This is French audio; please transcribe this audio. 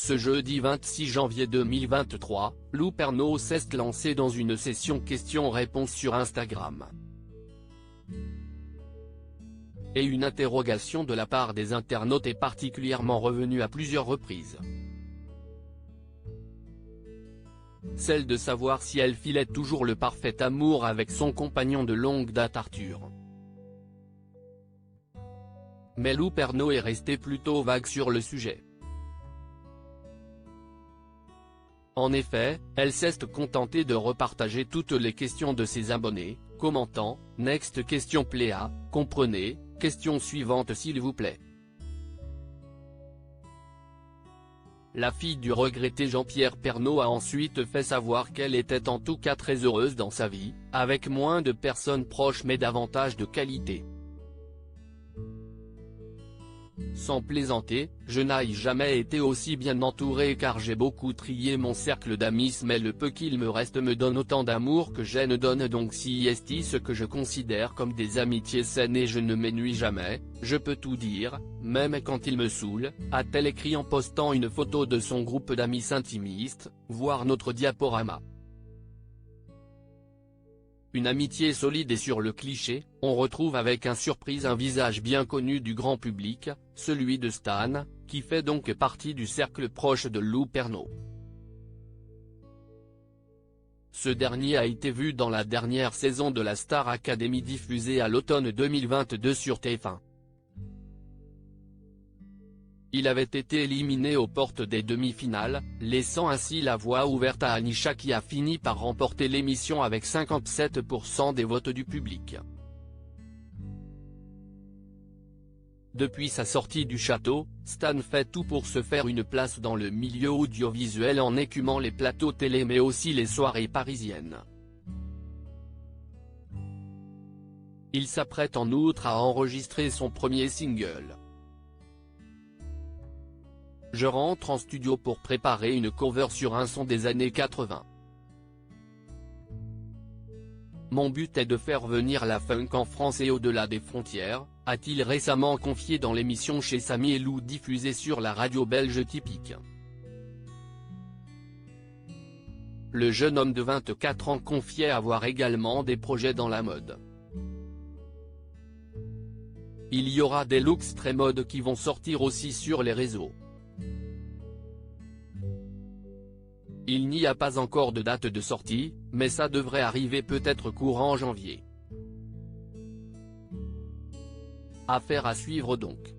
Ce jeudi 26 janvier 2023, Lou Pernaut s'est lancé dans une session questions-réponses sur Instagram. Et une interrogation de la part des internautes est particulièrement revenue à plusieurs reprises. Celle de savoir si elle filait toujours le parfait amour avec son compagnon de longue date Arthur. Mais Lou Pernaut est resté plutôt vague sur le sujet. En effet, elle s'est contentée de repartager toutes les questions de ses abonnés, commentant « Next question Pléa, comprenez, question suivante s'il vous plaît ». La fille du regretté Jean-Pierre Pernaut a ensuite fait savoir qu'elle était en tout cas très heureuse dans sa vie, avec moins de personnes proches mais davantage de qualité. Sans plaisanter, je n'ai jamais été aussi bien entouré car j'ai beaucoup trié mon cercle d'amis mais le peu qu'il me reste me donne autant d'amour que je ne donne donc si est ce que je considère comme des amitiés saines et je ne m'ennuie jamais, je peux tout dire, même quand il me saoule, a-t-elle écrit en postant une photo de son groupe d'amis intimistes, voir notre diaporama. Une amitié solide et sur le cliché, on retrouve avec un surprise un visage bien connu du grand public, celui de Stan, qui fait donc partie du cercle proche de Lou Pernaut. Ce dernier a été vu dans la dernière saison de la Star Academy diffusée à l'automne 2022 sur TF1. Il avait été éliminé aux portes des demi-finales, laissant ainsi la voie ouverte à Anisha qui a fini par remporter l'émission avec 57% des votes du public. Depuis sa sortie du château, Stan fait tout pour se faire une place dans le milieu audiovisuel en écumant les plateaux télé mais aussi les soirées parisiennes. Il s'apprête en outre à enregistrer son premier single. Je rentre en studio pour préparer une cover sur un son des années 80. Mon but est de faire venir la funk en France et au-delà des frontières, a-t-il récemment confié dans l'émission Chez Samy et Lou diffusée sur la radio belge Typique. Le jeune homme de 24 ans confiait avoir également des projets dans la mode. Il y aura des looks très mode qui vont sortir aussi sur les réseaux. Il n'y a pas encore de date de sortie, mais ça devrait arriver peut-être courant janvier. Affaire à suivre donc.